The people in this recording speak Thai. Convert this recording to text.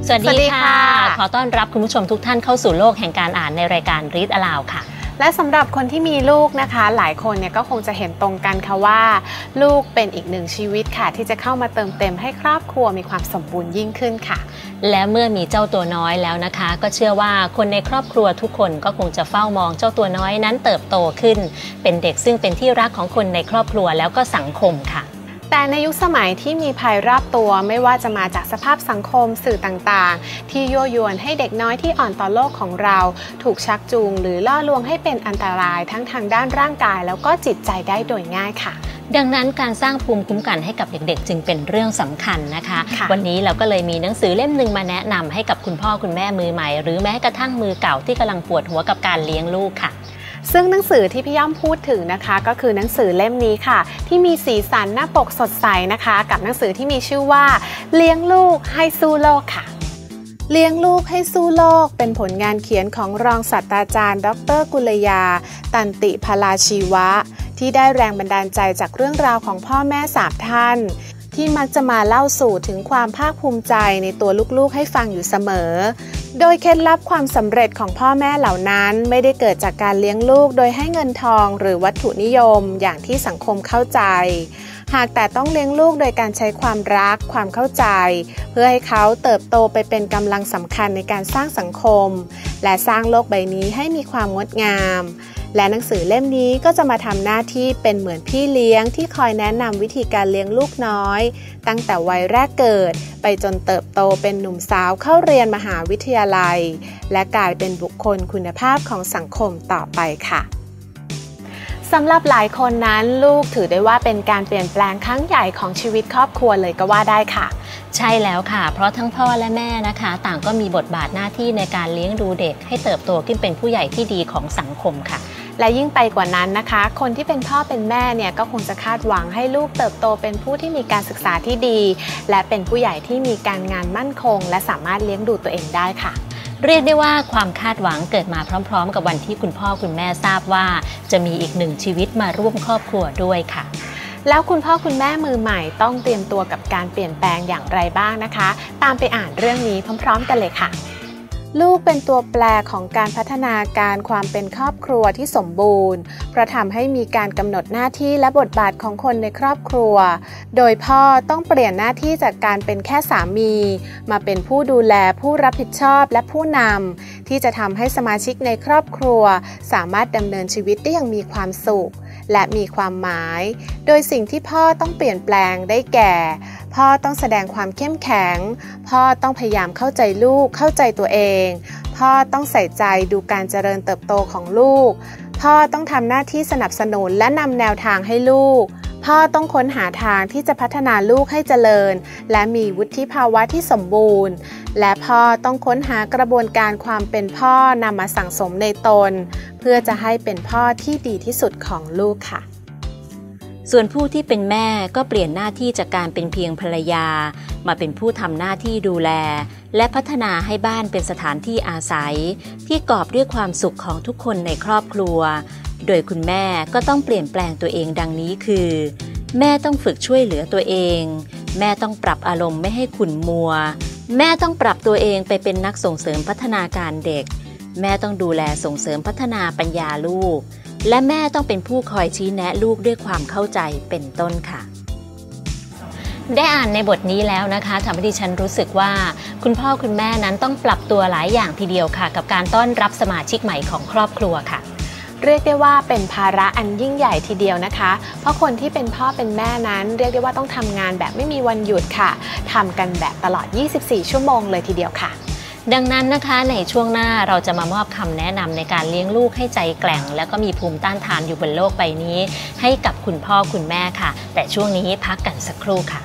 สวัสดีค่ะขอต้อนรับคุณผู้ชมทุกท่านเข้าสู่โลกแห่งการอ่านในรายการ Read Aloud ค่ะและสำหรับคนที่มีลูกนะคะหลายคนเนี่ยก็คงจะเห็นตรงกันค่ะว่าลูกเป็นอีกหนึ่งชีวิตค่ะที่จะเข้ามาเติมเต็มให้ครอบครัวมีความสมบูรณ์ยิ่งขึ้นค่ะและเมื่อมีเจ้าตัวน้อยแล้วนะคะก็เชื่อว่าคนในครอบครัวทุกคนก็คงจะเฝ้ามองเจ้าตัวน้อยนั้นเติบโตขึ้นเป็นเด็กซึ่งเป็นที่รักของคนในครอบครัวแล้วก็สังคมค่ะแต่ในยุคสมัยที่มีภัยรอบตัวไม่ว่าจะมาจากสภาพสังคมสื่อต่างๆที่ยั่วยวนให้เด็กน้อยที่อ่อนต่อโลกของเราถูกชักจูงหรือล่อลวงให้เป็นอันตรายทั้งทางด้านร่างกายแล้วก็จิตใจได้โดยง่ายค่ะดังนั้นการสร้างภูมิคุ้มกันให้กับเด็กๆจึงเป็นเรื่องสำคัญนะคะวันนี้เราก็เลยมีหนังสือเล่มหนึ่งมาแนะนำให้กับคุณพ่อคุณแม่มือใหม่หรือแม้กระทั่งมือเก่าที่กำลังปวดหัวกับการเลี้ยงลูกค่ะซึ่งหนังสือที่พี่ย่อมพูดถึงนะคะก็คือหนังสือเล่มนี้ค่ะที่มีสีสันหน้าปกสดใสนะคะกับหนังสือที่มีชื่อว่าเลี้ยงลูกให้สู้โลกค่ะเลี้ยงลูกให้สู้โลกเป็นผลงานเขียนของรองศาสตราจารย์ดร.กุลยาตันติพลาชีวะที่ได้แรงบันดาลใจจากเรื่องราวของพ่อแม่3ท่านที่มักจะมาเล่าสู่ถึงความภาคภูมิใจในตัวลูกๆให้ฟังอยู่เสมอโดยเคล็ดลับความสำเร็จของพ่อแม่เหล่านั้นไม่ได้เกิดจากการเลี้ยงลูกโดยให้เงินทองหรือวัตถุนิยมอย่างที่สังคมเข้าใจหากแต่ต้องเลี้ยงลูกโดยการใช้ความรักความเข้าใจเพื่อให้เขาเติบโตไปเป็นกำลังสำคัญในการสร้างสังคมและสร้างโลกใบนี้ให้มีความงดงามและหนังสือเล่มนี้ก็จะมาทำหน้าที่เป็นเหมือนพี่เลี้ยงที่คอยแนะนำวิธีการเลี้ยงลูกน้อยตั้งแต่วัยแรกเกิดไปจนเติบโตเป็นหนุ่มสาวเข้าเรียนมหาวิทยาลัยและกลายเป็นบุคคลคุณภาพของสังคมต่อไปค่ะสำหรับหลายคนนั้นลูกถือได้ว่าเป็นการเปลี่ยนแปลงครั้งใหญ่ของชีวิตครอบครัวเลยก็ว่าได้ค่ะใช่แล้วค่ะเพราะทั้งพ่อและแม่นะคะต่างก็มีบทบาทหน้าที่ในการเลี้ยงดูเด็กให้เติบโตขึ้นเป็นผู้ใหญ่ที่ดีของสังคมค่ะและยิ่งไปกว่านั้นนะคะคนที่เป็นพ่อเป็นแม่เนี่ยก็คงจะคาดหวังให้ลูกเติบโตเป็นผู้ที่มีการศึกษาที่ดีและเป็นผู้ใหญ่ที่มีการงานมั่นคงและสามารถเลี้ยงดูตัวเองได้ค่ะเรียกได้ว่าความคาดหวังเกิดมาพร้อมๆกับวันที่คุณพ่อคุณแม่ทราบว่าจะมีอีกหนึ่งชีวิตมาร่วมครอบครัวด้วยค่ะแล้วคุณพ่อคุณแม่มือใหม่ต้องเตรียมตัวกับการเปลี่ยนแปลงอย่างไรบ้างนะคะตามไปอ่านเรื่องนี้พร้อมๆกันเลยค่ะลูกเป็นตัวแปรของการพัฒนาการความเป็นครอบครัวที่สมบูรณ์เพราะทำให้มีการกำหนดหน้าที่และบทบาทของคนในครอบครัวโดยพ่อต้องเปลี่ยนหน้าที่จากการเป็นแค่สามีมาเป็นผู้ดูแลผู้รับผิดชอบและผู้นำที่จะทำให้สมาชิกในครอบครัวสามารถดำเนินชีวิตได้อย่างมีความสุขและมีความหมายโดยสิ่งที่พ่อต้องเปลี่ยนแปลงได้แก่พ่อต้องแสดงความเข้มแข็งพ่อต้องพยายามเข้าใจลูกเข้าใจตัวเองพ่อต้องใส่ใจดูการเจริญเติบโตของลูกพ่อต้องทำหน้าที่สนับสนุนและนำแนวทางให้ลูกพ่อต้องค้นหาทางที่จะพัฒนาลูกให้เจริญและมีวุฒิภาวะที่สมบูรณ์และพ่อต้องค้นหากระบวนการความเป็นพ่อนำมาสั่งสมในตนเพื่อจะให้เป็นพ่อที่ดีที่สุดของลูกค่ะส่วนผู้ที่เป็นแม่ก็เปลี่ยนหน้าที่จากการเป็นเพียงภรรยามาเป็นผู้ทำหน้าที่ดูแลและพัฒนาให้บ้านเป็นสถานที่อาศัยที่กอบด้วยความสุขของทุกคนในครอบครัวโดยคุณแม่ก็ต้องเปลี่ยนแปลงตัวเองดังนี้คือแม่ต้องฝึกช่วยเหลือตัวเองแม่ต้องปรับอารมณ์ไม่ให้ขุ่นมัวแม่ต้องปรับตัวเองไปเป็นนักส่งเสริมพัฒนาการเด็กแม่ต้องดูแลส่งเสริมพัฒนาปัญญาลูกและแม่ต้องเป็นผู้คอยชี้แนะลูกด้วยความเข้าใจเป็นต้นค่ะได้อ่านในบทนี้แล้วนะคะทำให้ดิฉันรู้สึกว่าคุณพ่อคุณแม่นั้นต้องปรับตัวหลายอย่างทีเดียวค่ะกับการต้อนรับสมาชิกใหม่ของครอบครัวค่ะเรียกได้ว่าเป็นภาระอันยิ่งใหญ่ทีเดียวนะคะเพราะคนที่เป็นพ่อเป็นแม่นั้นเรียกได้ว่าต้องทำงานแบบไม่มีวันหยุดค่ะทำกันแบบตลอด24ชั่วโมงเลยทีเดียวค่ะดังนั้นนะคะในช่วงหน้าเราจะมามอบคำแนะนำในการเลี้ยงลูกให้ใจแกร่งและก็มีภูมิต้านทานอยู่บนโลกใบนี้ให้กับคุณพ่อคุณแม่ค่ะแต่ช่วงนี้พักกันสักครู่ค่ะ